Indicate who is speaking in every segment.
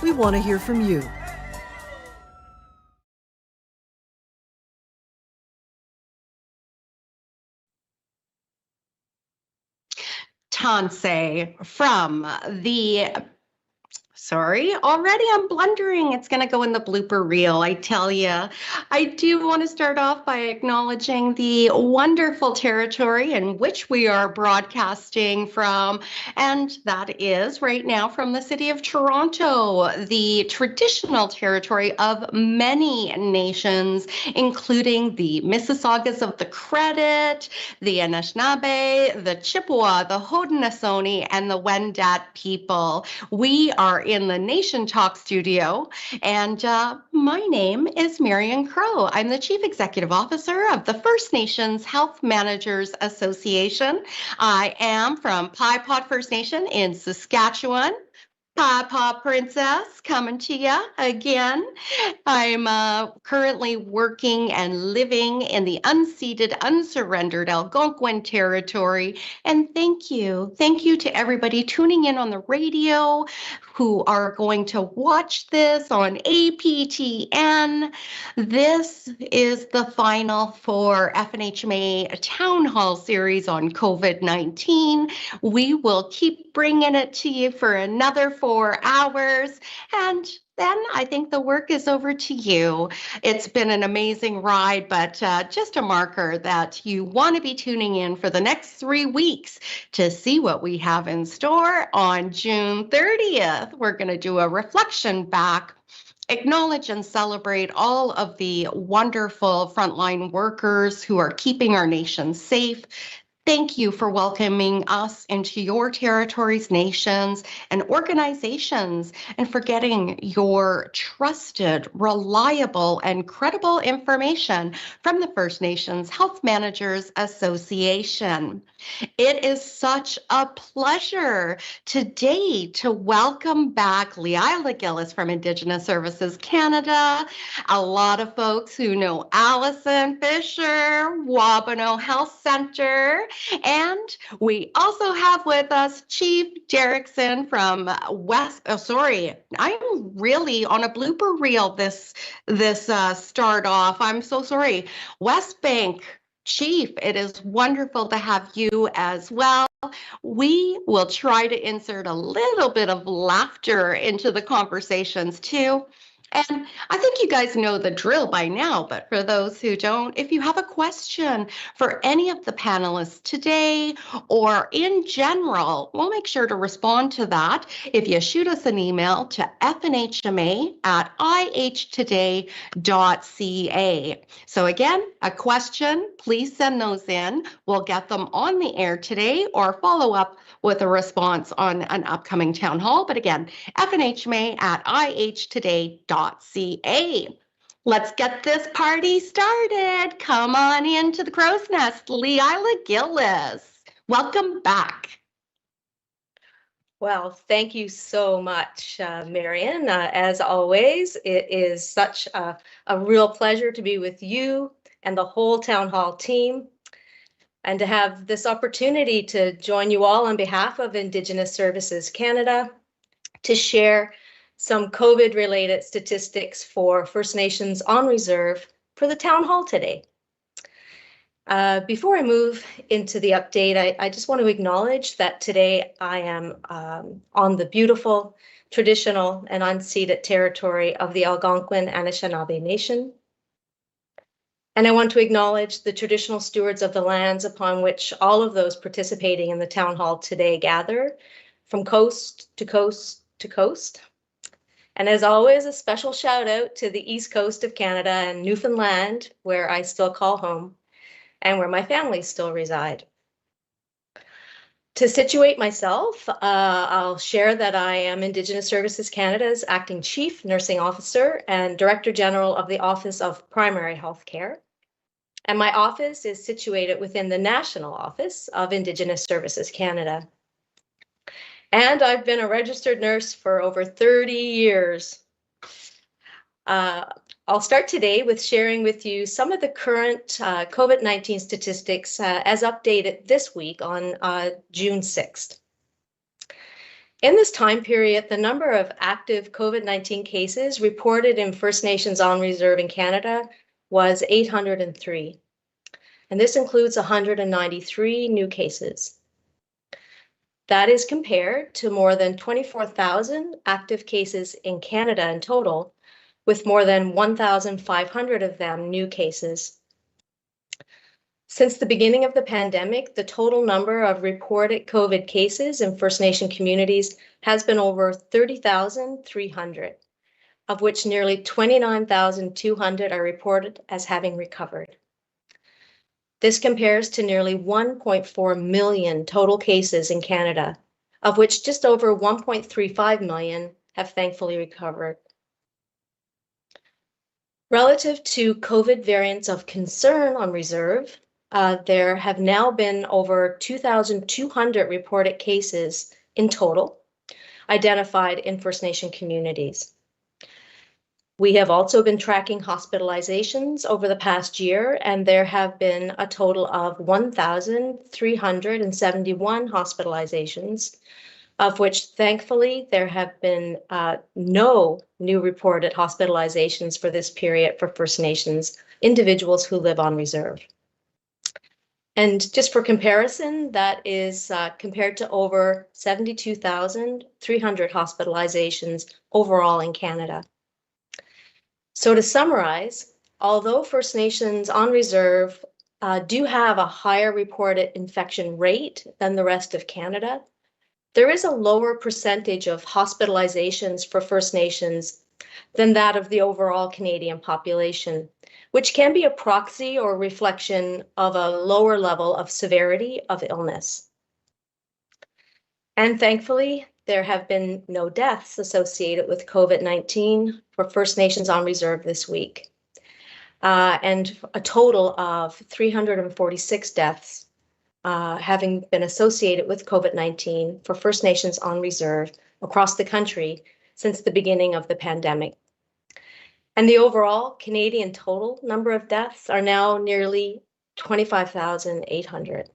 Speaker 1: We want to hear from you.
Speaker 2: Tansei from the Sorry, already I'm blundering. It's going to go in the blooper reel, I tell you. I do want to start off by acknowledging the wonderful territory in which we are broadcasting from, and that is right now from the city of Toronto, the traditional territory of many nations, including the Mississaugas of the Credit, the Anishinaabe, the Chippewa, the Haudenosaunee, and the Wendat people. We are in the Nation Talk studio, and my name is Marion Crow. I'm the Chief Executive Officer of the First Nations Health Managers Association. I am from Pie Pod First Nation in Saskatchewan. Papa Princess coming to you again. I'm currently working and living in the unceded, unsurrendered Algonquin territory. And thank you. Thank you to everybody tuning in on the radio who are going to watch this on APTN. This is the final for FNHMA Town Hall series on COVID-19. We will keep bringing it to you for another 4 hours, and then I think the work is over to you. It's been an amazing ride, but just a marker that you want to be tuning in for the next 3 weeks to see what we have in store on June 30th. We're going to do a reflection back, acknowledge and celebrate all of the wonderful frontline workers who are keeping our nation safe. Thank you for welcoming us into your territories, nations, and organizations, and for getting your trusted, reliable, and credible information from the First Nations Health Managers Association. It is such a pleasure today to welcome back Leila Gillis from Indigenous Services Canada, a lot of folks who know Allison Fisher, Wabano Health Center, and we also have with us Chief Derrickson from I'm really on a blooper reel this start off. I'm so sorry. West Bank Chief, it is wonderful to have you as well. We will try to insert a little bit of laughter into the conversations too. And I think you guys know the drill by now, but for those who don't, if you have a question for any of the panelists today or in general, we'll make sure to respond to that if you shoot us an email to fnhma@ihtoday.ca. So again, a question, please send those in. We'll get them on the air today or follow up with a response on an upcoming town hall. But again, fnhma@ihtoday.ca. Let's get this party started. Come on into the crow's nest. Leila Gillis, welcome back.
Speaker 3: Well, thank you so much, Marion. As always, it is such a real pleasure to be with you and the whole Town Hall team, and to have this opportunity to join you all on behalf of Indigenous Services Canada to share some COVID-related statistics for First Nations on reserve for the Town Hall today. Before I move into the update, I just want to acknowledge that today I am on the beautiful, traditional, and unceded territory of the Algonquin Anishinaabe Nation. And I want to acknowledge the traditional stewards of the lands upon which all of those participating in the town hall today gather, from coast to coast to coast. And as always, a special shout out to the east coast of Canada and Newfoundland, where I still call home and where my family still reside. To situate myself, I'll share that I am Indigenous Services Canada's Acting Chief Nursing Officer and Director General of the Office of Primary Health Care. And my office is situated within the National Office of Indigenous Services Canada. And I've been a registered nurse for over 30 years. I'll start today with sharing with you some of the current COVID-19 statistics as updated this week on June 6th. In this time period, the number of active COVID-19 cases reported in First Nations on reserve in Canada was 803, and this includes 193 new cases. That is compared to more than 24,000 active cases in Canada in total, with more than 1,500 of them new cases. Since the beginning of the pandemic, the total number of reported COVID cases in First Nation communities has been over 30,300, of which nearly 29,200 are reported as having recovered. This compares to nearly 1.4 million total cases in Canada, of which just over 1.35 million have thankfully recovered. Relative to COVID variants of concern on reserve, there have now been over 2,200 reported cases in total identified in First Nation communities. We have also been tracking hospitalizations over the past year, and there have been a total of 1,371 hospitalizations, of which thankfully there have been no new reported hospitalizations for this period for First Nations individuals who live on reserve. And just for comparison, that is compared to over 72,300 hospitalizations overall in Canada. So to summarize, although First Nations on reserve do have a higher reported infection rate than the rest of Canada, there is a lower percentage of hospitalizations for First Nations than that of the overall Canadian population, which can be a proxy or reflection of a lower level of severity of illness. And thankfully, there have been no deaths associated with COVID-19 for First Nations on reserve this week, and a total of 346 deaths having been associated with COVID-19 for First Nations on reserve across the country since the beginning of the pandemic. And the overall Canadian total number of deaths are now nearly 25,800.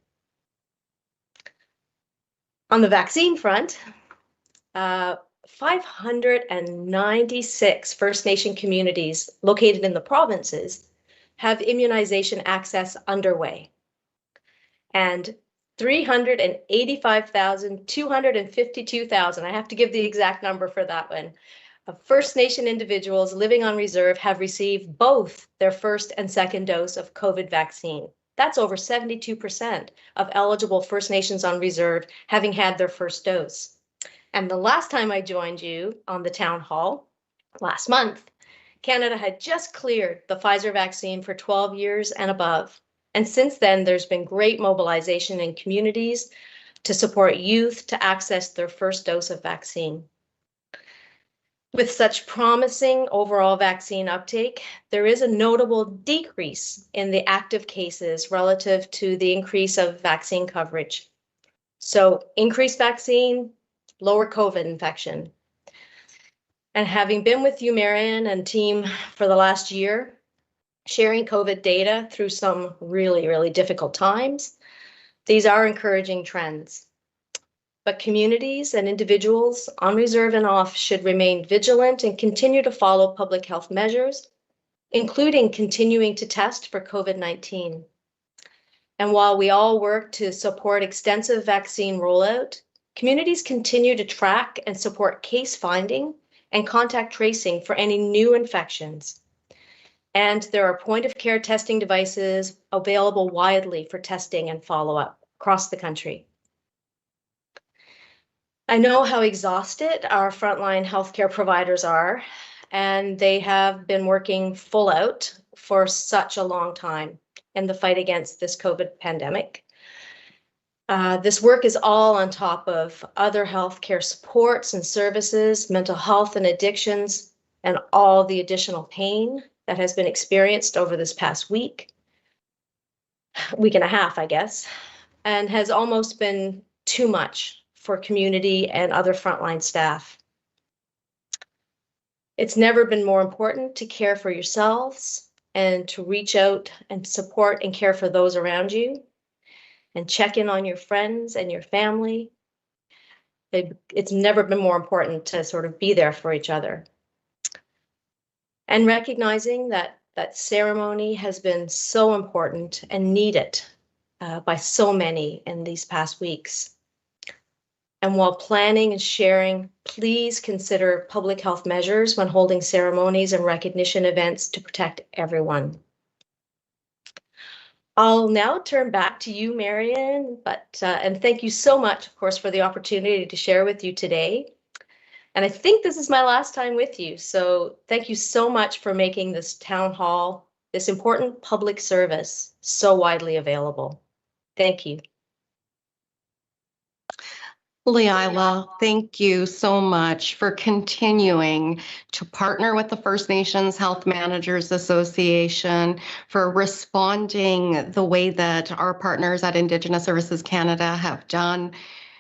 Speaker 3: On the vaccine front, 596 First Nation communities located in the provinces have immunization access underway. And 385,252,000, I have to give the exact number for that one, of First Nation individuals living on reserve have received both their first and second dose of COVID vaccine. That's over 72% of eligible First Nations on reserve having had their first dose. And the last time I joined you on the town hall, last month, Canada had just cleared the Pfizer vaccine for 12 years and above. And since then, there's been great mobilization in communities to support youth to access their first dose of vaccine. With such promising overall vaccine uptake, there is a notable decrease in the active cases relative to the increase of vaccine coverage. So increased vaccine, lower COVID infection. And having been with you, Marion, and team for the last year, sharing COVID data through some really, really difficult times, these are encouraging trends. But communities and individuals on reserve and off should remain vigilant and continue to follow public health measures, including continuing to test for COVID-19. And while we all work to support extensive vaccine rollout, communities continue to track and support case finding and contact tracing for any new infections. And there are point-of-care testing devices available widely for testing and follow-up across the country. I know how exhausted our frontline healthcare providers are, and they have been working full out for such a long time in the fight against this COVID pandemic. This work is all on top of other healthcare supports and services, mental health and addictions, and all the additional pain that has been experienced over this past week and a half, I guess, and has almost been too much for community and other frontline staff. It's never been more important to care for yourselves and to reach out and support and care for those around you and check in on your friends and your family. It's never been more important to sort of be there for each other. And recognizing that ceremony has been so important and needed by so many in these past weeks. And while planning and sharing, please consider public health measures when holding ceremonies and recognition events to protect everyone. I'll now turn back to you, Marian, and thank you so much, of course, for the opportunity to share with you today. And I think this is my last time with you, so thank you so much for making this town hall, this important public service, so widely available. Thank you.
Speaker 2: Leila, thank you so much for continuing to partner with the First Nations Health Managers Association, for responding the way that our partners at Indigenous Services Canada have done.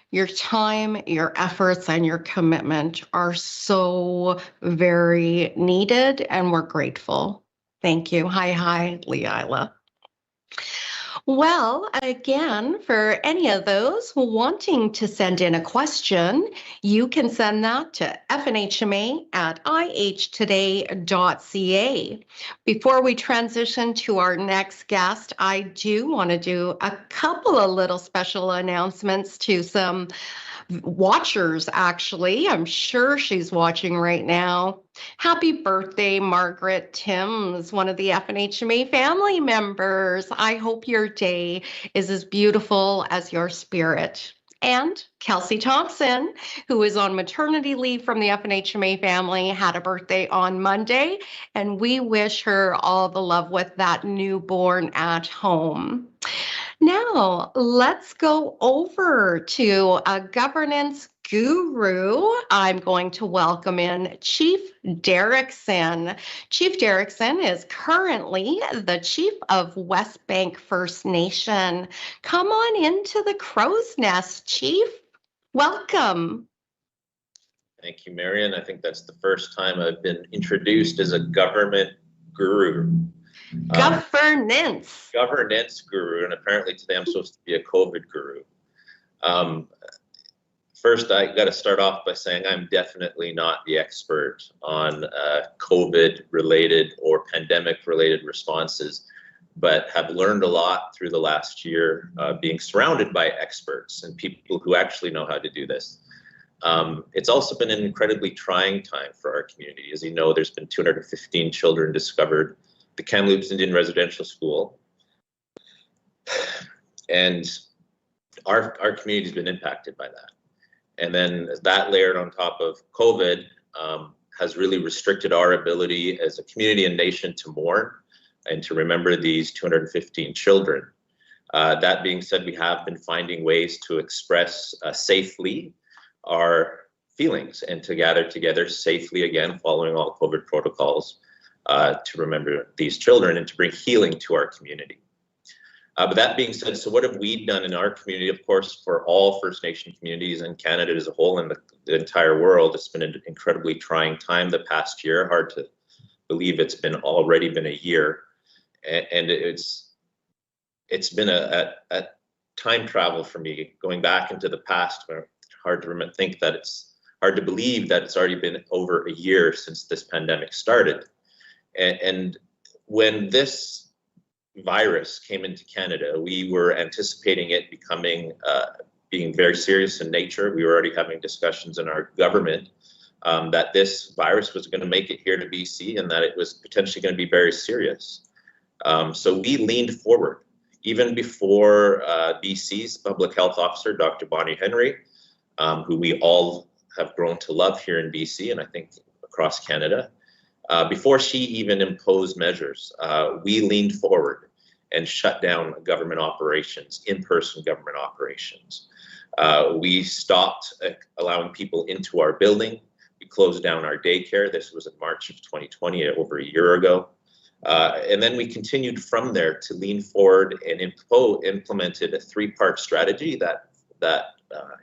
Speaker 2: Your time, your efforts, and your commitment are so very needed, and we're grateful. Thank you. Hi, Leila. Well, again, for any of those wanting to send in a question, you can send that to fnhma@ihtoday.ca. Before we transition to our next guest, I do want to do a couple of little special announcements to some watchers, actually. I'm sure she's watching right now. Happy birthday, Margaret Timms, one of the FNHMA family members. I hope your day is as beautiful as your spirit. And Kelsey Thompson, who is on maternity leave from the FNHMA family, had a birthday on Monday, and we wish her all the love with that newborn at home. Now, let's go over to a governance guru. I'm going to welcome in Chief Derrickson. Chief Derrickson is currently the Chief of West Bank First Nation. Come on into the crow's nest, Chief. Welcome.
Speaker 1: Thank you, Marian. I think that's the first time I've been introduced as a government guru.
Speaker 2: Governance
Speaker 1: guru, and apparently today I'm supposed to be a COVID guru. First, I got to start off by saying I'm definitely not the expert on COVID-related or pandemic-related responses, but have learned a lot through the last year being surrounded by experts and people who actually know how to do this. It's also been an incredibly trying time for our community. As you know, there's been 215 children discovered the Kamloops Indian Residential School, and our community's been impacted by that. And then that layered on top of COVID has really restricted our ability as a community and nation to mourn and to remember these 215 children. That being said, we have been finding ways to express safely our feelings and to gather together safely again, following all COVID protocols, to remember these children and to bring healing to our community. But that being said, so what have we done in our community? Of course, for all First Nation communities in Canada as a whole and the entire world, it's been an incredibly trying time the past year. Hard to believe it's already been a year. And it's been a time travel for me, going back into the past. Hard to believe that it's already been over a year since this pandemic started. And when this virus came into Canada, we were anticipating it being very serious in nature. We were already having discussions in our government that this virus was going to make it here to BC and that it was potentially going to be very serious. So we leaned forward, even before BC's public health officer, Dr. Bonnie Henry, who we all have grown to love here in BC and I think across Canada. Before she even imposed measures, we leaned forward and shut down government operations, in-person government operations. We stopped allowing people into our building. We closed down our daycare. This was in March of 2020, over a year ago. And then we continued from there to lean forward and implemented a three-part strategy that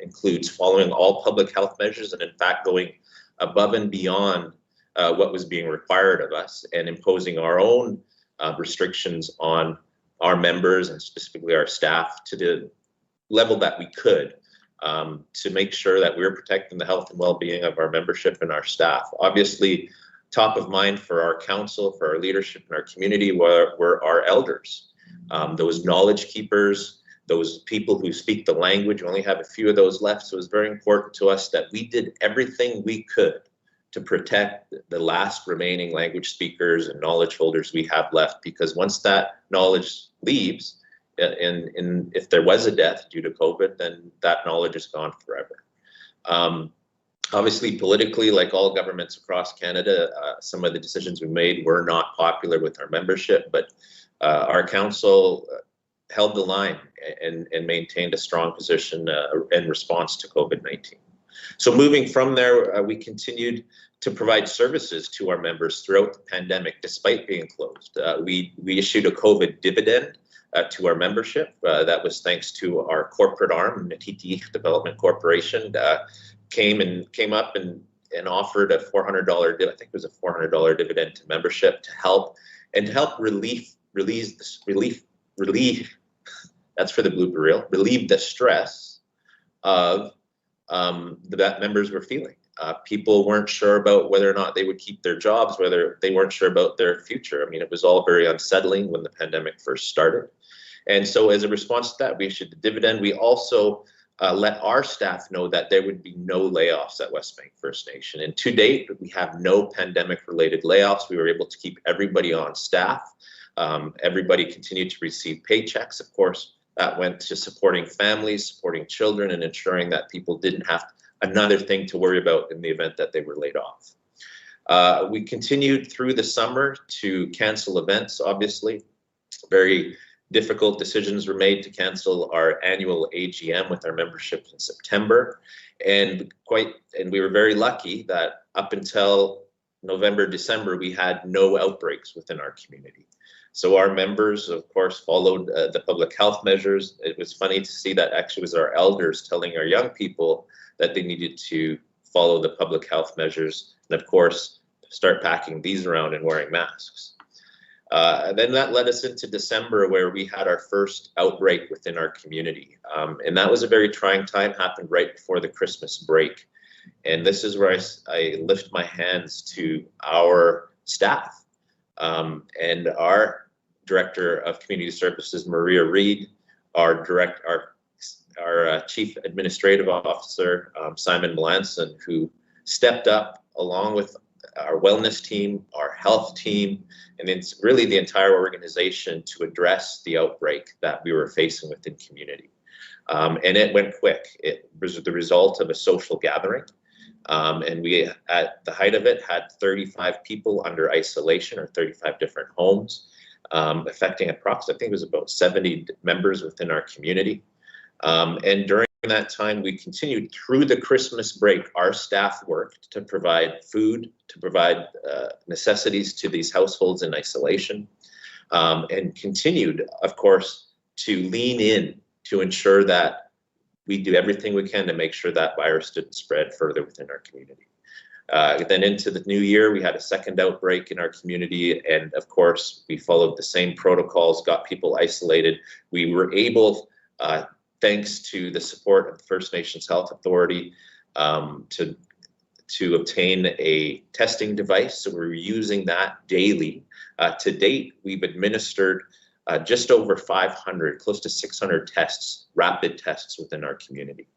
Speaker 1: includes following all public health measures and in fact going above and beyond what was being required of us and imposing our own restrictions on our members and specifically our staff to the level that we could to make sure that we're protecting the health and well-being of our membership and our staff. Obviously, top of mind for our council, for our leadership in our community were our elders, those knowledge keepers, those people who speak the language. We only have a few of those left, so it was very important to us that we did everything we could to protect the last remaining language speakers and knowledge holders we have left, because once that knowledge leaves, and if there was a death due to COVID, then that knowledge is gone forever. Obviously, politically, like all governments across Canada, some of the decisions we made were not popular with our membership, but our council held the line and maintained a strong position in response to COVID-19. So moving from there, we continued to provide services to our members throughout the pandemic, despite being closed. We issued a COVID dividend to our membership. That was thanks to our corporate arm, Natiti Development Corporation, came up and offered a $400, I think it was a $400 dividend to membership to help relieve, that's for the blooper reel, relieve the stress of that members were feeling. People weren't sure about whether or not they would keep their jobs, whether they weren't sure about their future. I mean, it was all very unsettling when the pandemic first started. And so as a response to that, we issued the dividend. We also let our staff know that there would be no layoffs at Westbank First Nation. And to date, we have no pandemic-related layoffs. We were able to keep everybody on staff. Everybody continued to receive paychecks. Of course, that went to supporting families, supporting children, and ensuring that people didn't have another thing to worry about in the event that they were laid off. We continued through the summer to cancel events, obviously. Very difficult decisions were made to cancel our annual AGM with our membership in September. And we were very lucky that up until November, December, we had no outbreaks within our community. So our members, of course, followed the public health measures. It was funny to see that actually was our elders telling our young people that they needed to follow the public health measures and, of course, start packing these around and wearing masks. Then that led us into December, where we had our first outbreak within our community. And that was a very trying time, happened right before the Christmas break. And this is where I lift my hands to our staff and our Director of Community Services, Maria Reed, our Chief Administrative Officer, Simon Melanson, who stepped up along with our wellness team, our health team, and it's really the entire organization to address the outbreak that we were facing within community. And it went quick. It was the result of a social gathering. And we, at the height of it, had 35 people under isolation, or 35 different homes, affecting approximately, I think it was about 70 members within our community. And during that time, we continued through the Christmas break. Our staff worked to provide food, to provide necessities to these households in isolation, and continued, of course, to lean in to ensure that we do everything we can to make sure that virus didn't spread further within our community. Then into the new year, we had a second outbreak in our community, and of course, we followed the same protocols, got people isolated. We were able, thanks to the support of the First Nations Health Authority, to obtain a testing device. So we're using that daily. To date, we've administered just over 500, close to 600 tests, rapid tests within our community.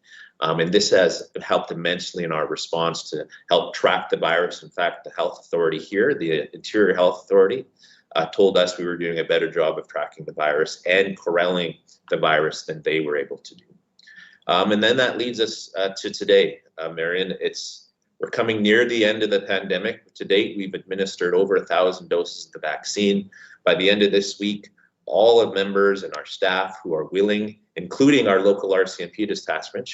Speaker 1: And this has helped immensely in our response to help track the virus. In fact, the health authority here, the Interior Health Authority, told us we were doing a better job of tracking the virus and corralling the virus than they were able to do. And then that leads us to today, Marion. We're coming near the end of the pandemic. To date, we've administered over 1,000 doses of the vaccine. By the end of this week, all of members and our staff who are willing, including our local RCMP detachment,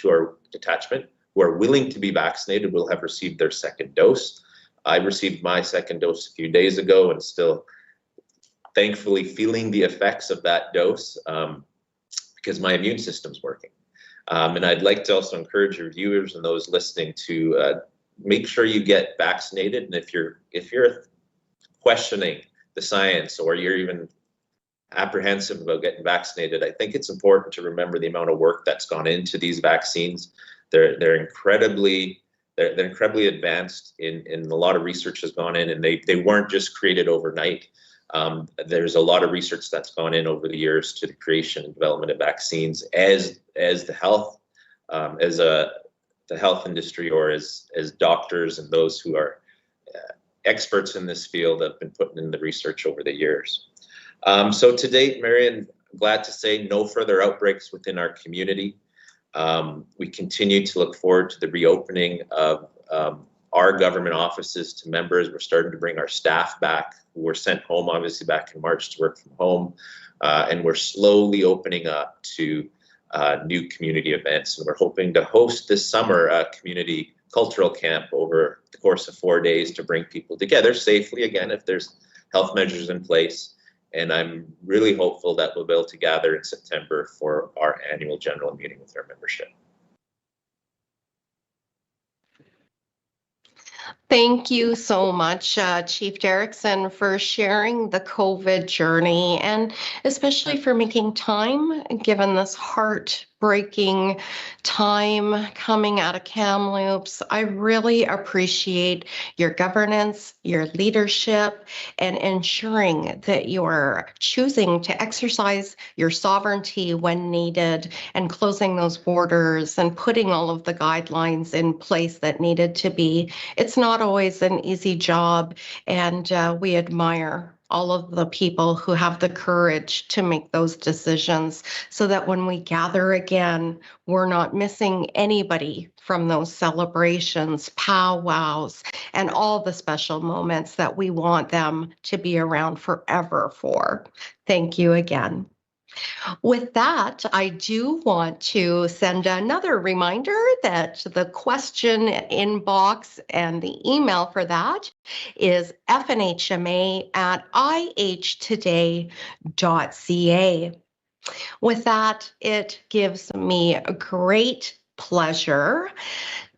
Speaker 1: who are willing to be vaccinated, will have received their second dose. I received my second dose a few days ago and still thankfully feeling the effects of that dose because my immune system's working. And I'd like to also encourage your viewers and those listening to make sure you get vaccinated. And if you're questioning the science, or you're even apprehensive about getting vaccinated, I think it's important to remember the amount of work that's gone into these vaccines. They're incredibly advanced in a lot of research has gone in, and they weren't just created overnight. There's a lot of research that's gone in over the years to the creation and development of vaccines as the health the health industry, or as doctors and those who are experts in this field have been putting in the research over the years. So to date, Marion, glad to say no further outbreaks within our community. We continue to look forward to the reopening of our government offices to members. We're starting to bring our staff back, who were sent home obviously back in March to work from home, and we're slowly opening up to new community events. And we're hoping to host this summer a community cultural camp over the course of 4 days to bring people together safely, again, if there's health measures in place. And I'm really hopeful that we'll be able to gather in September for our annual general meeting with our membership.
Speaker 2: Thank you so much, Chief Derrickson, for sharing the COVID journey, and especially for making time, given this heartbreaking time coming out of Kamloops. I really appreciate your governance, your leadership, and ensuring that you're choosing to exercise your sovereignty when needed, and closing those borders and putting all of the guidelines in place that needed to be. It's not always an easy job, and we admire all of the people who have the courage to make those decisions, so that when we gather again, we're not missing anybody from those celebrations, powwows, and all the special moments that we want them to be around forever for. Thank you again. With that, I do want to send another reminder that the question inbox and the email for that is fnhma@ihtoday.ca. With that, it gives me a great pleasure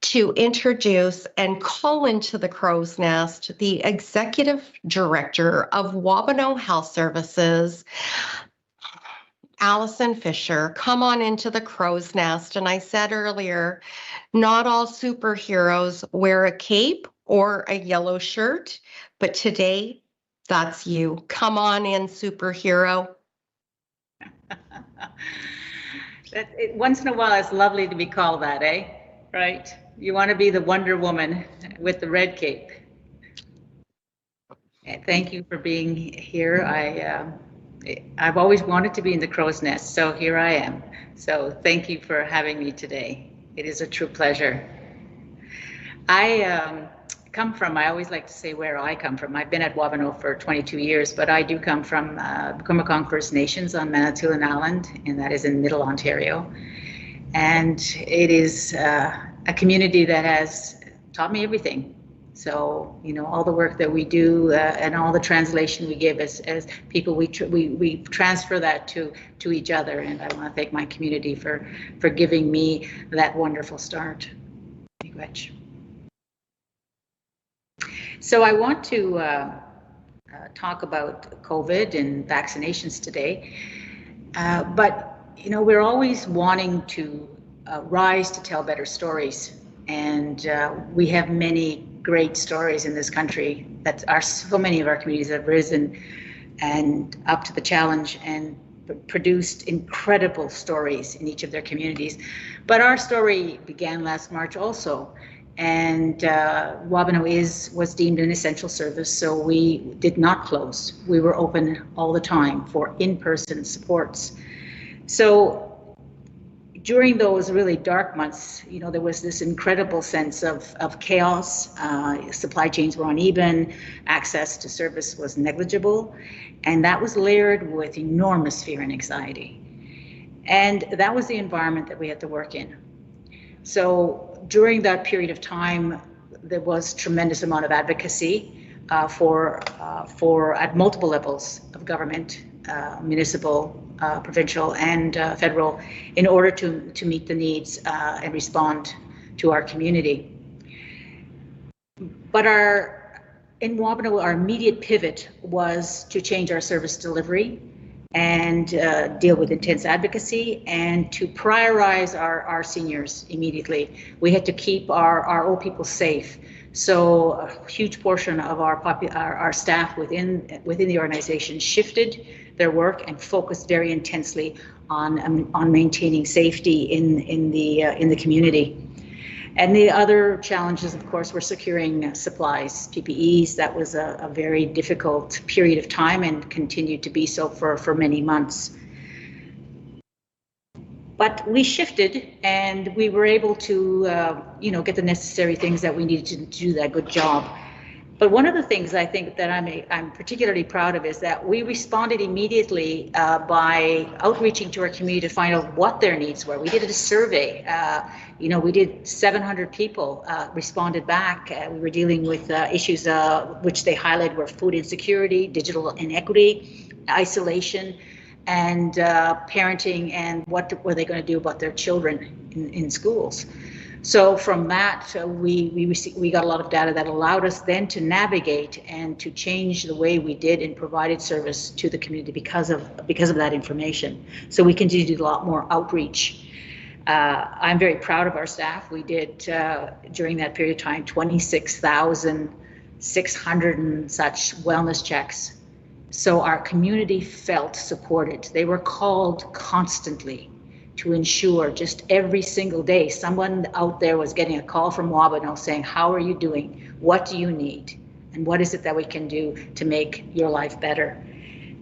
Speaker 2: to introduce and call into the crow's nest the Executive Director of Wabano Health Services, Allison Fisher. Come on into the crow's nest. And I said earlier, not all superheroes wear a cape or a yellow shirt, but today, that's you. Come on in, superhero.
Speaker 4: Once in a while, it's lovely to be called that, eh? Right? You want to be the Wonder Woman with the red cape. Thank you for being here. I've always wanted to be in the crow's nest, so here I am. So thank you for having me today. It is a true pleasure. I always like to say where I come from. I've been at Wabano for 22 years, but I do come from Kumakwang First Nations on Manitoulin Island, and that is in Middle Ontario. And it is a community that has taught me everything. So, you know, all the work that we do and all the translation we give as people, we transfer that to each other. And I want to thank my community for giving me that wonderful start. Thank you, Rich. So I want to talk about COVID and vaccinations today. But, you know, we're always wanting to rise to tell better stories. And we have many great stories in this country that are, so many of our communities have risen and up to the challenge and produced incredible stories in each of their communities. But our story began last March also, and Wabano was deemed an essential service, so we did not close. We were open all the time for in-person supports. So during those really dark months, you know, there was this incredible sense of chaos. Supply chains were uneven, access to service was negligible, and that was layered with enormous fear and anxiety. And that was the environment that we had to work in. So during that period of time, there was tremendous amount of advocacy for at multiple levels of government, municipal, provincial, and federal, in order to meet the needs and respond to our community. But in Wabano, our immediate pivot was to change our service delivery and deal with intense advocacy, and to prioritize our seniors immediately. We had to keep our old people safe. So a huge portion of our staff within the organization shifted their work and focused very intensely on maintaining safety in the community. And the other challenges, of course, were securing supplies, PPEs. That was a very difficult period of time and continued to be so for many months. But we shifted, and we were able to, get the necessary things that we needed to do that good job. But one of the things I think that I'm particularly proud of is that we responded immediately by outreaching to our community to find out what their needs were. We did a survey. We did 700 people responded back. We were dealing with issues which they highlighted were food insecurity, digital inequity, isolation, and parenting, and what were they going to do about their children in schools. So from that, we got a lot of data that allowed us then to navigate and to change the way we did and provided service to the community because of that information. So we continue to do a lot more outreach. I'm very proud of our staff. We did during that period of time 26,600 and such wellness checks. So our community felt supported. They were called constantly to ensure just every single day someone out there was getting a call from Wabano saying, how are you doing? What do you need? And what is it that we can do to make your life better?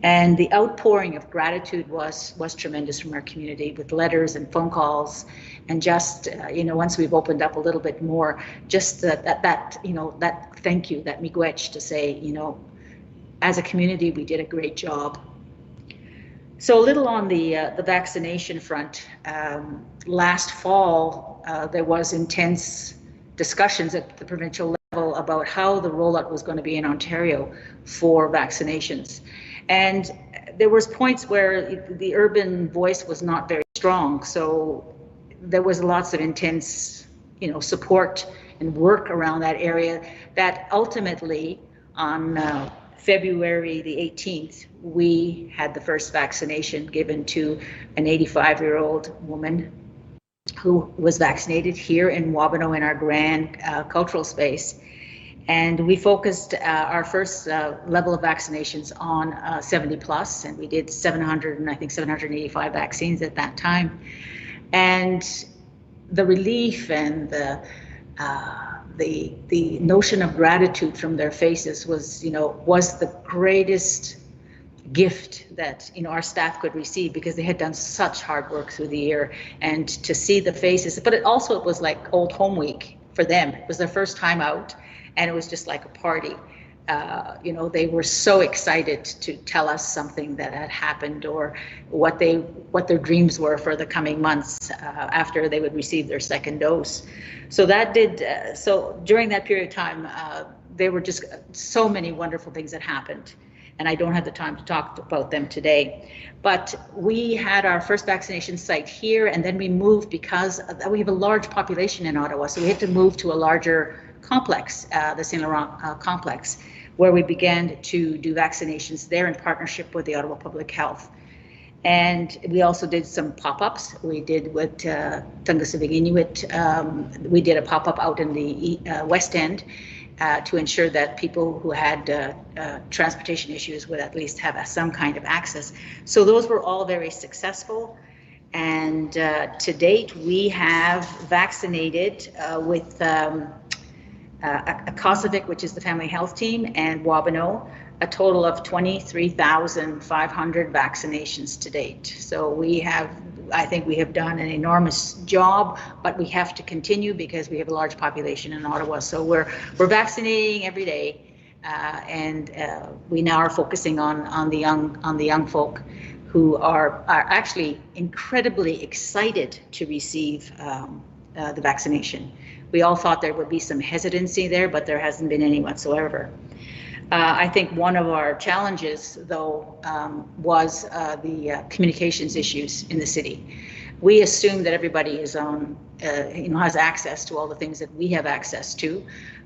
Speaker 4: And the outpouring of gratitude was tremendous from our community, with letters and phone calls, and just once we've opened up a little bit more, just that thank you, that miigwech, to say, as a community we did a great job. So a little on the vaccination front. Last fall, there was intense discussions at the provincial level about how the rollout was going to be in Ontario for vaccinations. And there was points where the urban voice was not very strong. So there was lots of intense, support and work around that area that ultimately on February the 18th, we had the first vaccination given to an 85-year-old woman who was vaccinated here in Wabano in our grand cultural space. And we focused our first level of vaccinations on 70 plus, and we did 785 vaccines at that time. And the relief and the notion of gratitude from their faces was the greatest gift that our staff could receive, because they had done such hard work through the year, and to see the faces. But it was like old home week for them. It was their first time out, and it was just like a party. They were so excited to tell us something that had happened, or what their dreams were for the coming months after they would receive their second dose. So so during that period of time, there were just so many wonderful things that happened, and I don't have the time to talk about them today. But we had our first vaccination site here, and then we moved because we have a large population in Ottawa, so we had to move to a larger complex, the St. Laurent complex, where we began to do vaccinations there in partnership with the Ottawa Public Health. And we also did some pop-ups. We did with Tungasivig Inuit. We did a pop-up out in the West End to ensure that people who had transportation issues would at least have some kind of access. So those were all very successful. And to date, we have vaccinated with Akosivik, which is the family health team, and Wabano, a total of 23,500 vaccinations to date. So I think we have done an enormous job, but we have to continue because we have a large population in Ottawa. So we're vaccinating every day, and we now are focusing on the young folk who are actually incredibly excited to receive the vaccination. We all thought there would be some hesitancy there, but there hasn't been any whatsoever. I think one of our challenges, though, was the communications issues in the city. We assume that everybody is has access to all the things that we have access to,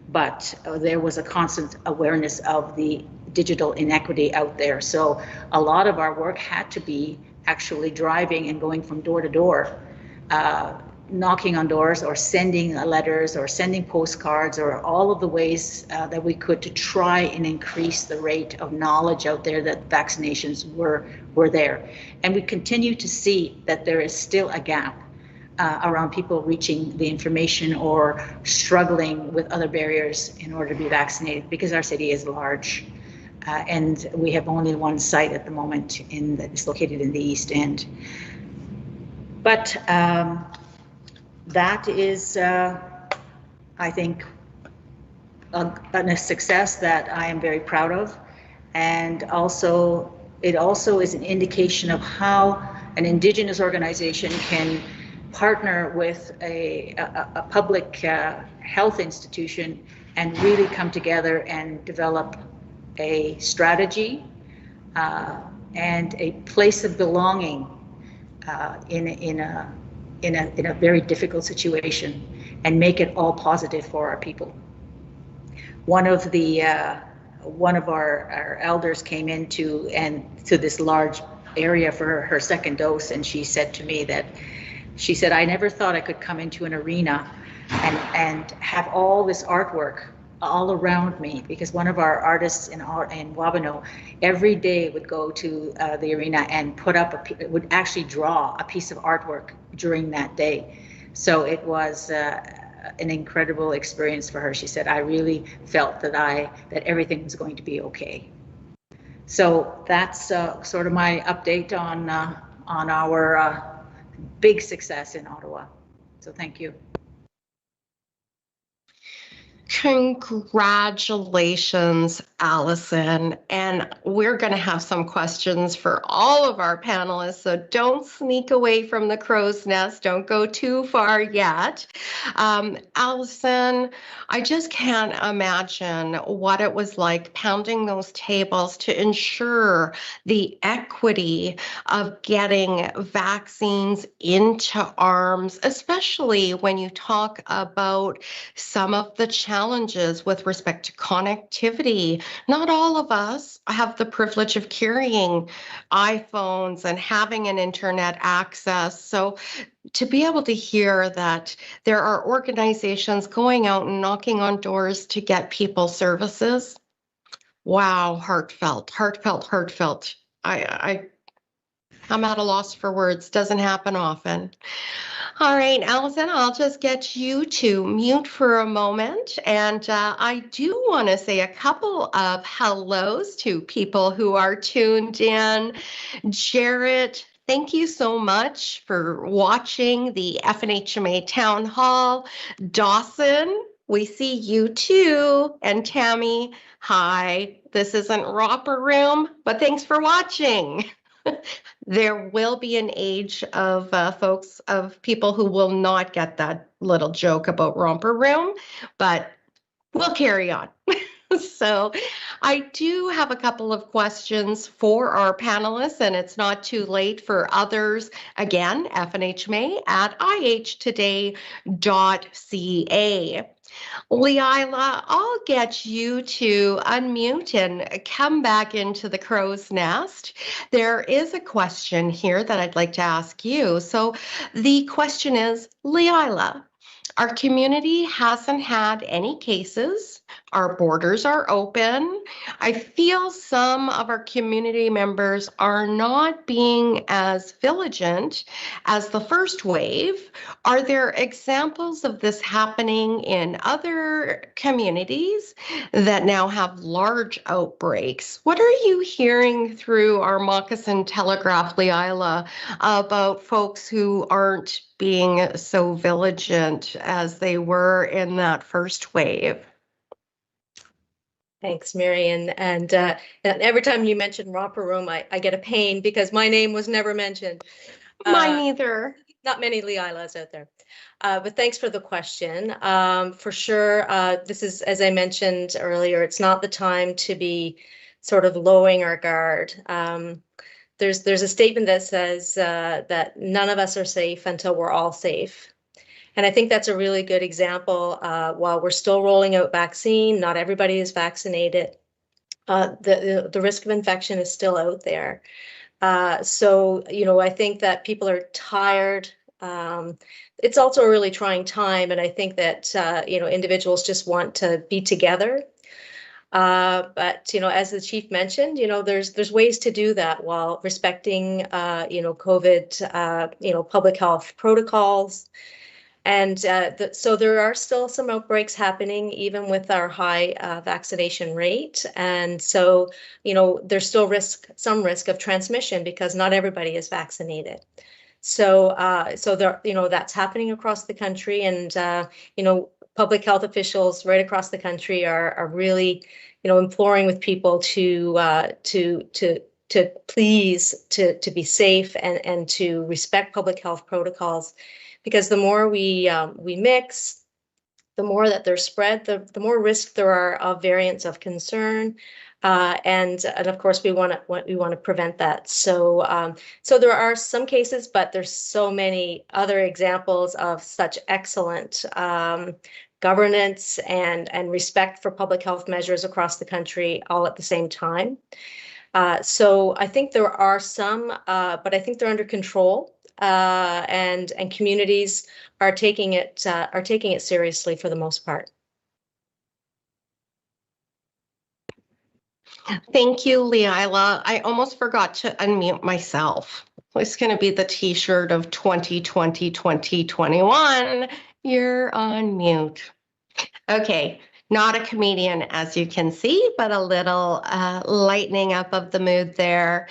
Speaker 4: but there was a constant awareness of the digital inequity out there. So a lot of our work had to be actually driving and going from door to door, knocking on doors or sending letters or sending postcards, or all of the ways that we could to try and increase the rate of knowledge out there that vaccinations were there. And we continue to see that there is still a gap around people reaching the information or struggling with other barriers in order to be vaccinated, because our city is large. And we have only one site at the moment that is located in the East End. But that is, I think, a success that I am very proud of. And also, it also is an indication of how an Indigenous organization can partner with a public health institution and really come together and develop a strategy and a place of belonging in a very difficult situation, and make it all positive for our people. One of our elders came into this large area for her second dose, and she said to me that I never thought I could come into an arena and have all this artwork all around me, because one of our artists in Wabano every day would go to the arena and would actually draw a piece of artwork during that day. So it was an incredible experience for her. She said, I really felt that everything was going to be okay. So that's sort of my update on our big success in Ottawa. So thank you.
Speaker 2: Congratulations, Allison. And we're going to have some questions for all of our panelists, so don't sneak away from the crow's nest. Don't go too far yet. Allison, I just can't imagine what it was like pounding those tables to ensure the equity of getting vaccines into arms, especially when you talk about some of the challenges with respect to connectivity. Not all of us have the privilege of carrying iPhones and having an internet access. So to be able to hear that there are organizations going out and knocking on doors to get people services, wow, heartfelt. I'm at a loss for words. Doesn't happen often. All right, Allison, I'll just get you to mute for a moment. And I do want to say a couple of hellos to people who are tuned in. Jarrett, thank you so much for watching the FNHMA Town Hall. Dawson, we see you too. And Tammy, hi. This isn't Romper Room, but thanks for watching. There will be an age of people who will not get that little joke about Romper Room, but we'll carry on. So I do have a couple of questions for our panelists, and it's not too late for others. Again, FNHMA at ihtoday.ca. Leila, I'll get you to unmute and come back into the crow's nest. There is a question here that I'd like to ask you. So the question is, Leila, our community hasn't had any cases. Our borders are open. I feel some of our community members are not being as vigilant as the first wave. Are there examples of this happening in other communities that now have large outbreaks? What are you hearing through our Moccasin Telegraph, Leila, about folks who aren't being so vigilant as they were in that first wave?
Speaker 3: Thanks, Marion. And every time you mention Romper Room, I get a pain because my name was never mentioned.
Speaker 2: Mine either.
Speaker 3: Not many Leilas out there. But thanks for the question. For sure, this is, as I mentioned earlier, it's not the time to be sort of lowering our guard. There's a statement that says that none of us are safe until we're all safe. And I think that's a really good example. While we're still rolling out vaccine, not everybody is vaccinated. the risk of infection is still out there. So, I think that people are tired. It's also a really trying time, and I think that, individuals just want to be together. But, as the chief mentioned, there's ways to do that while respecting, COVID, public health protocols. And so there are still some outbreaks happening, even with our high vaccination rate. And so, there's still some risk of transmission because not everybody is vaccinated. So, there, that's happening across the country, and public health officials right across the country are really, imploring with people to please to be safe and to respect public health protocols, because the more we mix, the more that they're spread, the more risk there are of variants of concern. And of course we want to prevent that. So so there are some cases, but there's so many other examples of such excellent governance and respect for public health measures across the country all at the same time. So I think there are some, but I think they're under control, and communities are taking it seriously for the most part.
Speaker 2: Thank you, Leila. I almost forgot to unmute myself. It's going to be the t-shirt of 2020, 2021. You're on mute. Okay, not a comedian, as you can see, but a little lightening up of the mood there.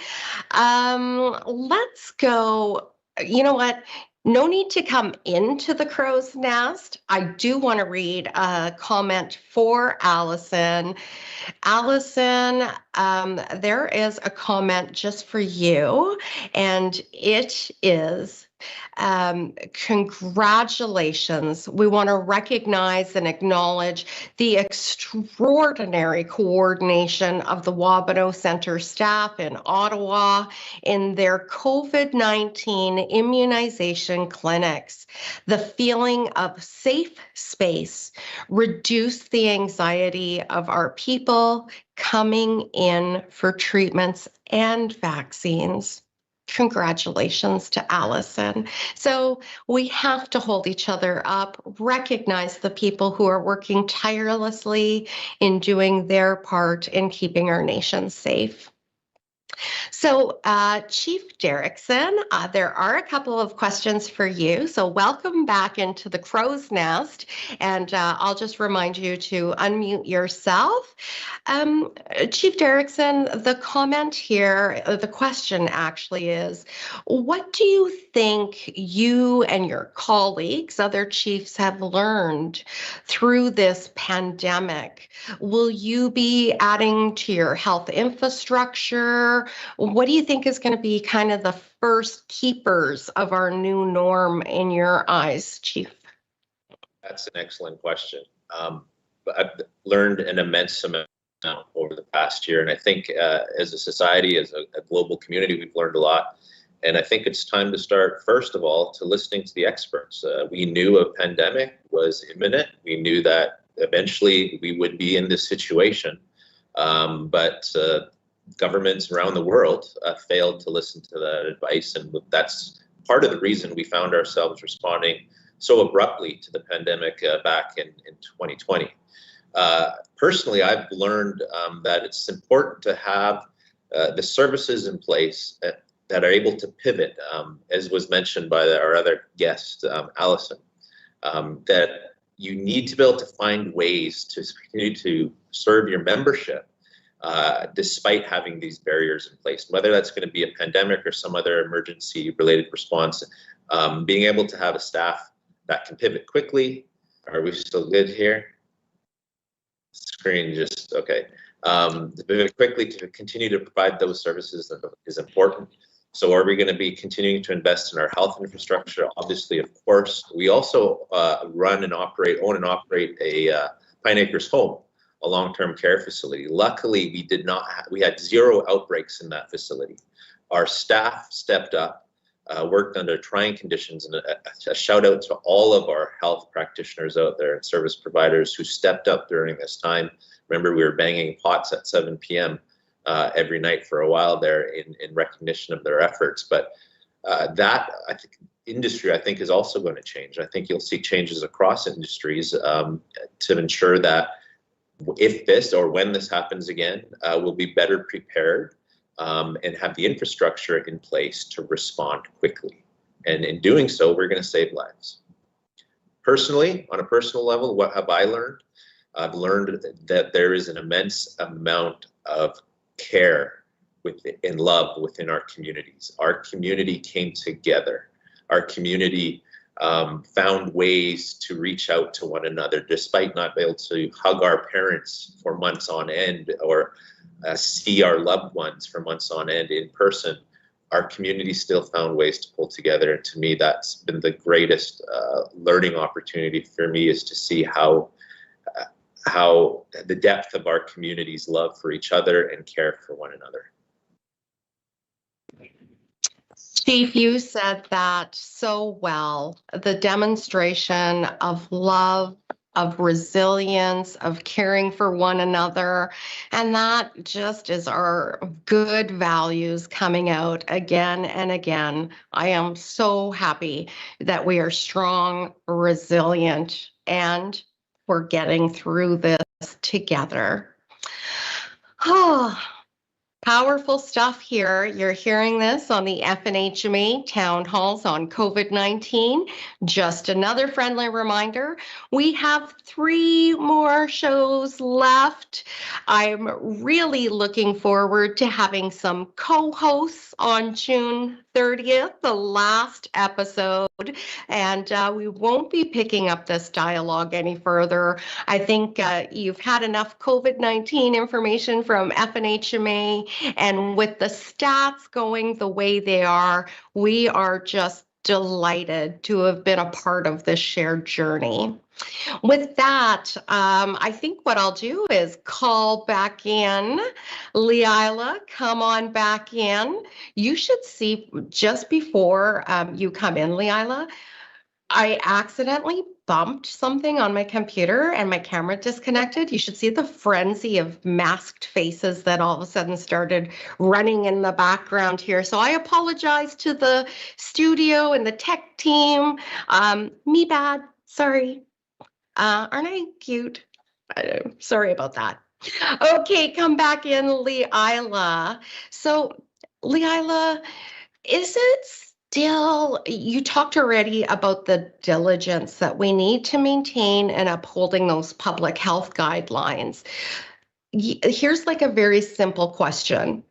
Speaker 2: Let's go. You know what? No need to come into the crow's nest. I do want to read a comment for Allison. Allison, there is a comment just for you, and it is, congratulations. We want to recognize and acknowledge the extraordinary coordination of the Wabano Center staff in Ottawa in their COVID-19 immunization clinics. The feeling of safe space reduced the anxiety of our people coming in for treatments and vaccines. Congratulations to Allison. So we have to hold each other up, recognize the people who are working tirelessly in doing their part in keeping our nation safe. So Chief Derrickson, there are a couple of questions for you. So welcome back into the crow's nest. And I'll just remind you to unmute yourself. Chief Derrickson, the comment here, the question actually is, what do you think you and your colleagues, other chiefs, have learned through this pandemic? Will you be adding to your health infrastructure? What do you think is going to be kind of the first keepers of our new norm in your eyes, Chief?
Speaker 1: That's an excellent question. I've learned an immense amount over the past year, and I think as a society, as a global community, we've learned a lot. And I think it's time to start, first of all, to listening to the experts. We knew a pandemic was imminent. We knew that eventually we would be in this situation, but governments around the world failed to listen to that advice, and that's part of the reason we found ourselves responding so abruptly to the pandemic back in 2020. Personally, I've learned that it's important to have the services in place that are able to pivot, as was mentioned by our other guest, Allison, that you need to be able to find ways to continue to serve your membership despite having these barriers in place, whether that's going to be a pandemic or some other emergency related response. Being able to have a staff that can pivot quickly. Are we still good here? Screen just, okay. To pivot quickly to continue to provide those services that is important. So are we going to be continuing to invest in our health infrastructure? Obviously, of course. We also own and operate a Pine Acres Home, a long-term care facility. Luckily, we had 0 outbreaks in that facility. Our staff stepped up, worked under trying conditions, and a shout out to all of our health practitioners out there and service providers who stepped up during this time. Remember, we were banging pots at 7 p.m. Every night for a while there in recognition of their efforts. But that, I think, industry, I think, is also going to change. I think you'll see changes across industries to ensure that if this or when this happens again, we'll be better prepared and have the infrastructure in place to respond quickly. And in doing so, we're going to save lives. Personally, on a personal level, what have I learned? I've learned that there is an immense amount of care and love within our communities. Our community came together. Our community found ways to reach out to one another, despite not being able to hug our parents for months on end or see our loved ones for months on end in person. Our community still found ways to pull together. And to me, that's been the greatest learning opportunity for me, is to see how the depth of our community's love for each other and care for one another.
Speaker 2: Chief, you said that so well. The demonstration of love, of resilience, of caring for one another. And that just is our good values coming out again and again. I am so happy that we are strong, resilient, and we're getting through this together. Oh, powerful stuff here. You're hearing this on the FNHMA town halls on COVID-19. Just another friendly reminder, we have 3 more shows left. I'm really looking forward to having some co-hosts on June 30th, the last episode, and we won't be picking up this dialogue any further. I think you've had enough COVID-19 information from FNHMA, and with the stats going the way they are, we are just delighted to have been a part of this shared journey. With that, I think what I'll do is call back in. Leila, come on back in. You should see just before you come in, Leila, I accidentally bumped something on my computer and my camera disconnected. You should see the frenzy of masked faces that all of a sudden started running in the background here. So I apologize to the studio and the tech team. Me bad, sorry. Aren't I cute? Sorry about that. Okay, come back in, Leila. So, Leila, is it still, you talked already about the diligence that we need to maintain in upholding those public health guidelines. Here's like a very simple question.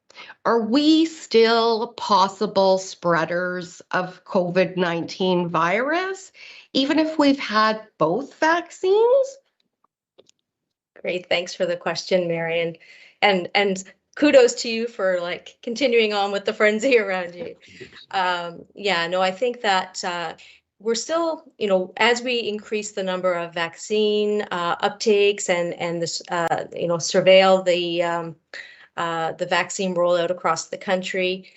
Speaker 2: Are we still possible spreaders of COVID-19 virus, even if we've had both vaccines?
Speaker 3: Great, thanks for the question, Marion. And kudos to you for like continuing on with the frenzy around you. Yeah, no, I think that we're still, you know, as we increase the number of vaccine uptakes and this, you know, surveil the vaccine rollout across the country,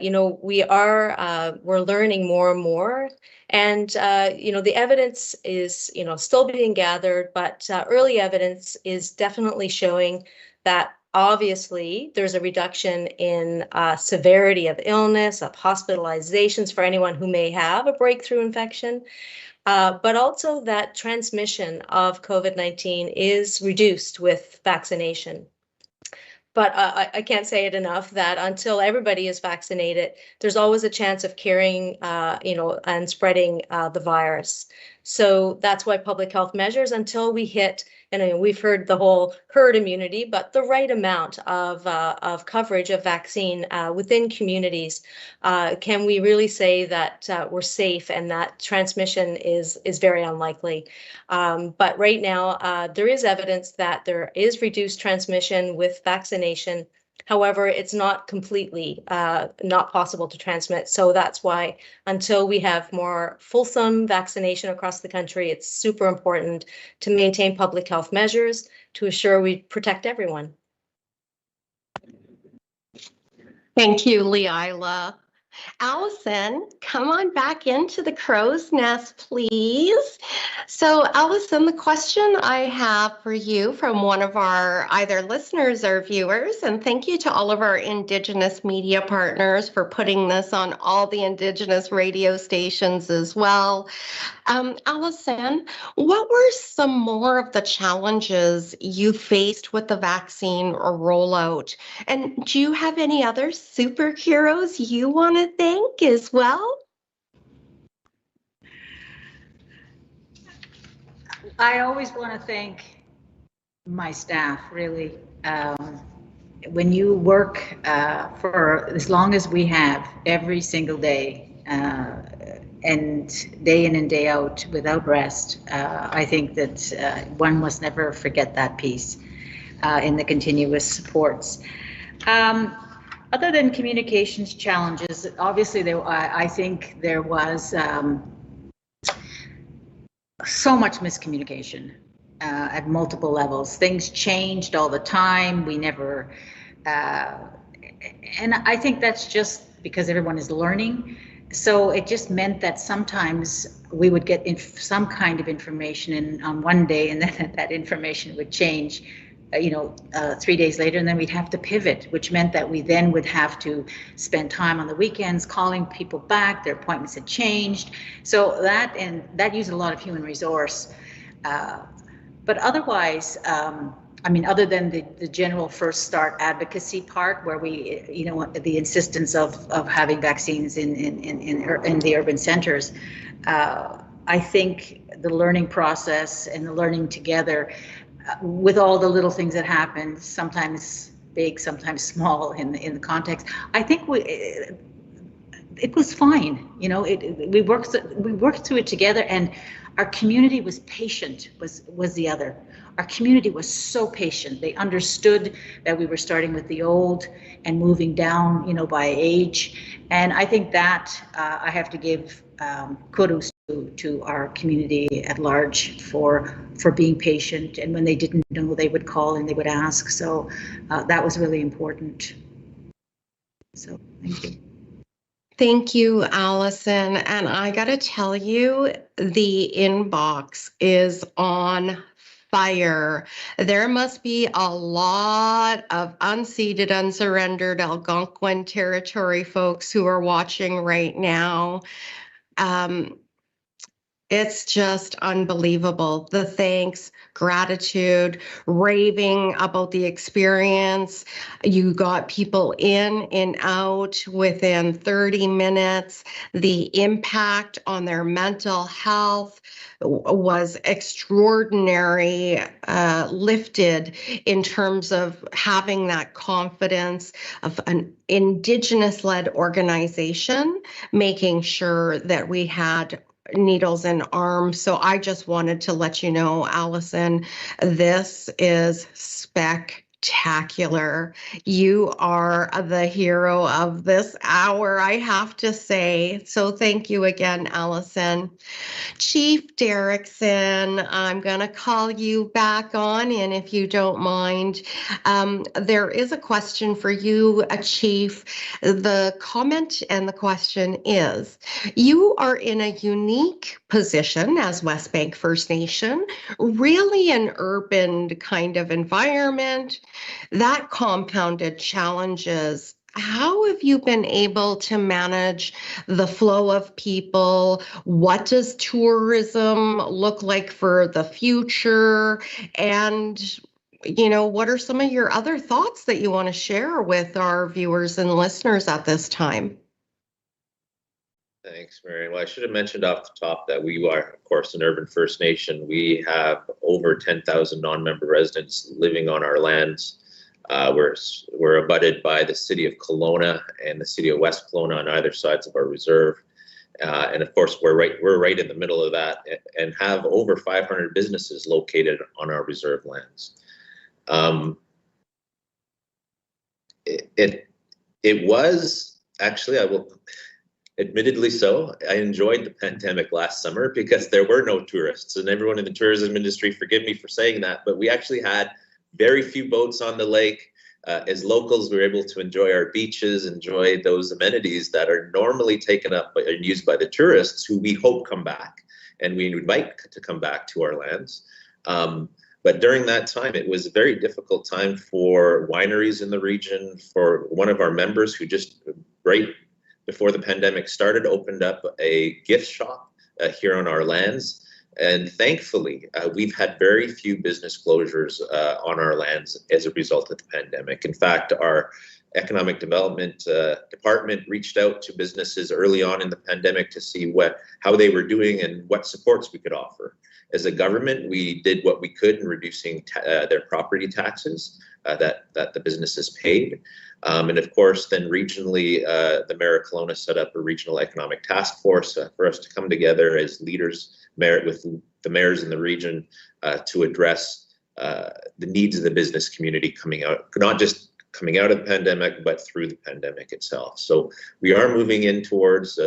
Speaker 3: you know, we're learning more and more. And, you know, the evidence is, you know, still being gathered, but early evidence is definitely showing that obviously there's a reduction in severity of illness, of hospitalizations for anyone who may have a breakthrough infection, but also that transmission of COVID-19 is reduced with vaccination. But I can't say it enough that until everybody is vaccinated, there's always a chance of carrying, you know, and spreading the virus. So that's why public health measures, until we hit, and we've heard the whole herd immunity, but the right amount of coverage of vaccine within communities, can we really say that we're safe and that transmission is very unlikely. But right now, there is evidence that there is reduced transmission with vaccination. However, it's not completely not possible to transmit. So that's why until we have more fulsome vaccination across the country, it's super important to maintain public health measures to assure we protect everyone.
Speaker 2: Thank you, Leila. Allison, come on back into the crow's nest, please. So, Allison, the question I have for you from one of our either listeners or viewers, and thank you to all of our Indigenous media partners for putting this on all the Indigenous radio stations as well. Allison, what were some more of the challenges you faced with the vaccine rollout? And do you have any other superheroes you want to thank as well?
Speaker 4: I always want to thank my staff, really. When you work for as long as we have, every single day, and day in and day out without rest, I think that one must never forget that piece in the continuous supports. Other than communications challenges, obviously I think there was so much miscommunication at multiple levels. Things changed all the time. We never, and I think that's just because everyone is learning. So it just meant that sometimes we would get some kind of information on one day, and then that information would change, 3 days later, and then we'd have to pivot, which meant that we then would have to spend time on the weekends calling people back. Their appointments had changed. So that used a lot of human resource. But otherwise, other than the general First Start advocacy part, where we, the insistence of having vaccines in the urban centers, I think the learning process and the learning together, with all the little things that happen, sometimes big, sometimes small in the context, I think it was fine. We worked through it together, and our community was patient. Was the other. Our community was so patient. They understood that we were starting with the old and moving down, by age. And I think that I have to give kudos to our community at large for being patient. And when they didn't know, they would call and they would ask. So that was really important. So thank you.
Speaker 2: Thank you, Allison. And I got to tell you, the inbox is on fire. There must be a lot of unceded, unsurrendered Algonquin territory folks who are watching right now. It's just unbelievable. The thanks, gratitude, raving about the experience. You got people in and out within 30 minutes. The impact on their mental health was extraordinary, lifted in terms of having that confidence of an Indigenous-led organization, making sure that we had needles in arms. So I just wanted to let you know, Allison, this is spectacular. You are the hero of this hour, I have to say. So thank you again, Allison. Chief Derrickson, I'm going to call you back on in if you don't mind. There is a question for you, Chief. The comment and the question is, you are in a unique position as West Bank First Nation, really an urban kind of environment that compounded challenges. How have you been able to manage the flow of people? What does tourism look like for the future? And, what are some of your other thoughts that you want to share with our viewers and listeners at this time?
Speaker 1: Thanks, Marion. Well, I should have mentioned off the top that we are, of course, an urban First Nation. We have over 10,000 non-member residents living on our lands. We're abutted by the city of Kelowna and the city of West Kelowna on either sides of our reserve. And of course, we're right in the middle of that, and have over 500 businesses located on our reserve lands. It was actually, I will admittedly so, I enjoyed the pandemic last summer because there were no tourists, and everyone in the tourism industry, forgive me for saying that, but we actually had very few boats on the lake. as locals, we were able to enjoy our beaches, enjoy those amenities that are normally taken up and used by the tourists who we hope come back, and we would like to come back to our lands. But during that time, it was a very difficult time for wineries in the region. For one of our members who just right before the pandemic started, opened up a gift shop here on our lands. And thankfully, we've had very few business closures on our lands as a result of the pandemic. In fact, our economic development department reached out to businesses early on in the pandemic to see how they were doing and what supports we could offer. As a government, we did what we could in reducing their property taxes that the businesses paid. And of course, then regionally, the Mayor of Kelowna set up a regional economic task force for us to come together as leaders with the mayors in the region to address the needs of the business community coming out, not just coming out of the pandemic, but through the pandemic itself. So we are moving towards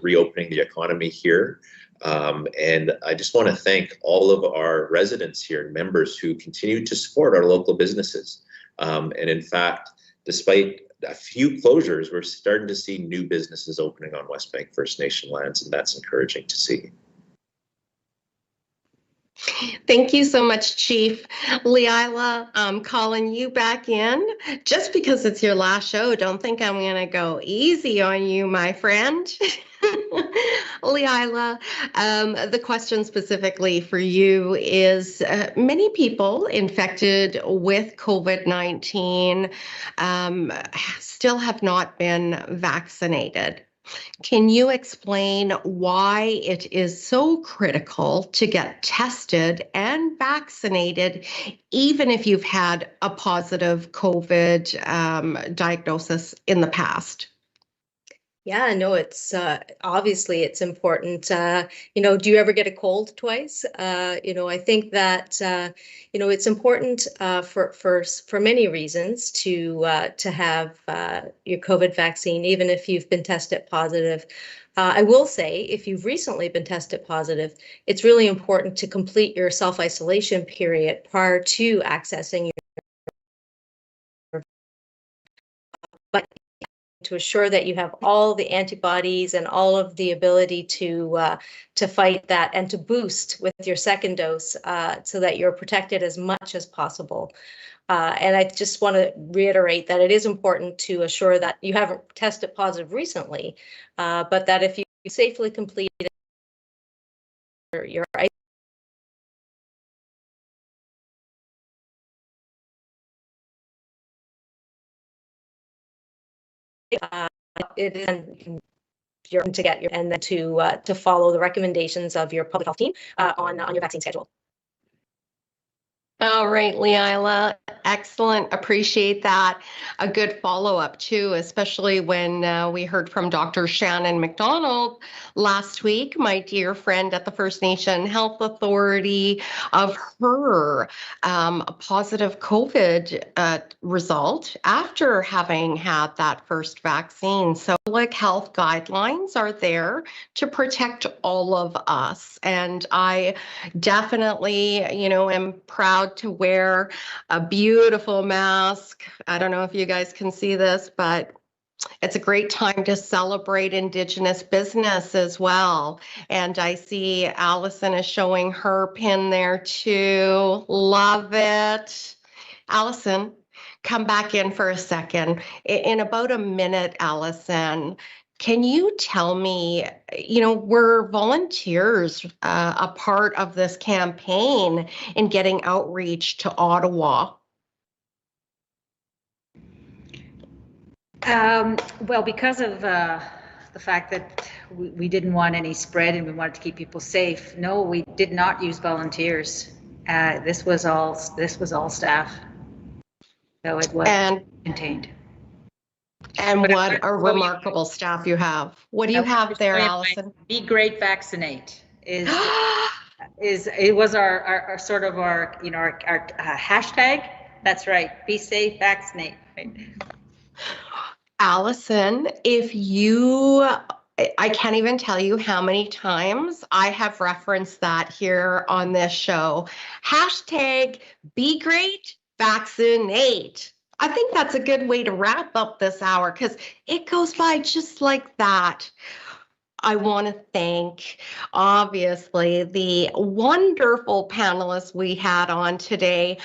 Speaker 1: reopening the economy here. And I just want to thank all of our residents here, members who continue to support our local businesses. And in fact, despite a few closures, we're starting to see new businesses opening on West Bank First Nation lands, and that's encouraging to see.
Speaker 2: Thank you so much, Chief. Leila, I'm calling you back in. Just because it's your last show, don't think I'm going to go easy on you, my friend. Leila, the question specifically for you is many people infected with COVID-19 still have not been vaccinated. Can you explain why it is so critical to get tested and vaccinated, even if you've had a positive COVID diagnosis in the past?
Speaker 3: Yeah, no, it's obviously it's important. Do you ever get a cold twice? I think that it's important for many reasons to have your COVID vaccine, even if you've been tested positive. I will say, if you've recently been tested positive, it's really important to complete your self-isolation period prior to accessing your to assure that you have all the antibodies and all of the ability to fight that and to boost with your second dose so that you're protected as much as possible. And I just want to reiterate that it is important to assure that you haven't tested positive recently, but that if you safely complete your it is you're to get your and then to follow the recommendations of your public health team on your vaccine schedule.
Speaker 2: All right, Leila, excellent. Appreciate that. A good follow-up too, especially when we heard from Dr. Shannon McDonald last week, my dear friend at the First Nation Health Authority, of her positive COVID result after having had that first vaccine. So public health guidelines are there to protect all of us. And I definitely, am proud to wear a beautiful mask. I don't know if you guys can see this, but it's a great time to celebrate Indigenous business as well. And I see Allison is showing her pin there too. Love it. Allison, come back in for a second. In about a minute, Allison, can you tell me, were volunteers a part of this campaign in getting outreach to Ottawa?
Speaker 4: Well, because of the fact that we didn't want any spread and we wanted to keep people safe, no, we did not use volunteers. This was all staff. So it was contained.
Speaker 2: And what a remarkable staff you have. What do you have there, Allison?
Speaker 4: Be Great Vaccinate is it was our sort of our hashtag. That's right. Be safe, vaccinate. Right.
Speaker 2: Allison, I can't even tell you how many times I have referenced that here on this show. Hashtag Be Great Vaccinate. I think that's a good way to wrap up this hour because it goes by just like that. I want to thank, obviously, the wonderful panelists we had on today.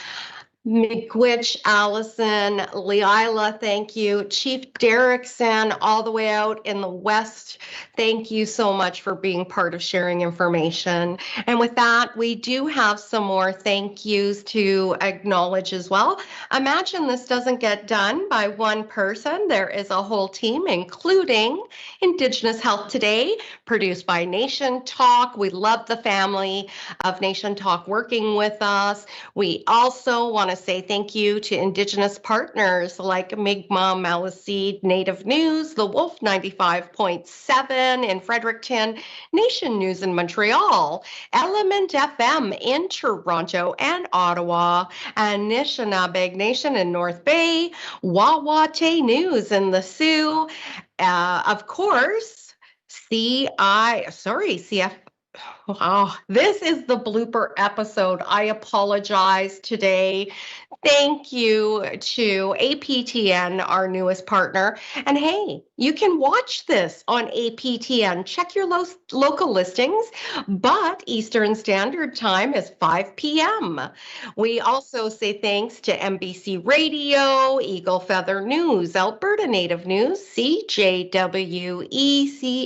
Speaker 2: McGwitch, Allison, Leila, thank you. Chief Derrickson, all the way out in the West, thank you so much for being part of sharing information. And with that, we do have some more thank yous to acknowledge as well. Imagine this doesn't get done by one person. There is a whole team, including Indigenous Health Today, produced by Nation Talk. We love the family of Nation Talk working with us. We also want to say thank you to Indigenous partners like Mi'kmaq, Maliseet, Native News, The Wolf 95.7 in Fredericton, Nation News in Montreal, Element FM in Toronto and Ottawa, Anishinaabe Nation in North Bay, Wawate News in the Sioux, of course, CF. Oh, this is the blooper episode. I apologize today. Thank you to APTN, our newest partner. And hey, you can watch this on APTN. Check your local listings, but Eastern Standard Time is 5 p.m. We also say thanks to NBC Radio, Eagle Feather News, Alberta Native News, CJWE,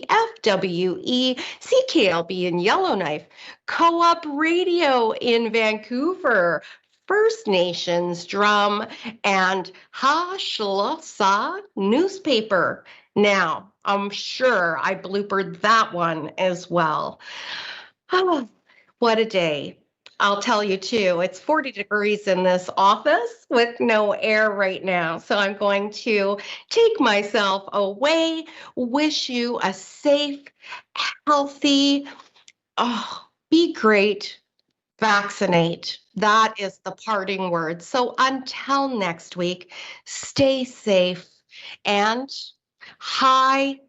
Speaker 2: CFWE, CKLB in Yellowknife, Co-op Radio in Vancouver, First Nations Drum, and Hashlasa newspaper. Now, I'm sure I bloopered that one as well. Oh, what a day. I'll tell you too, it's 40 degrees in this office with no air right now. So I'm going to take myself away, wish you a safe, healthy, be great, vaccinate. That is the parting word. So until next week, stay safe and high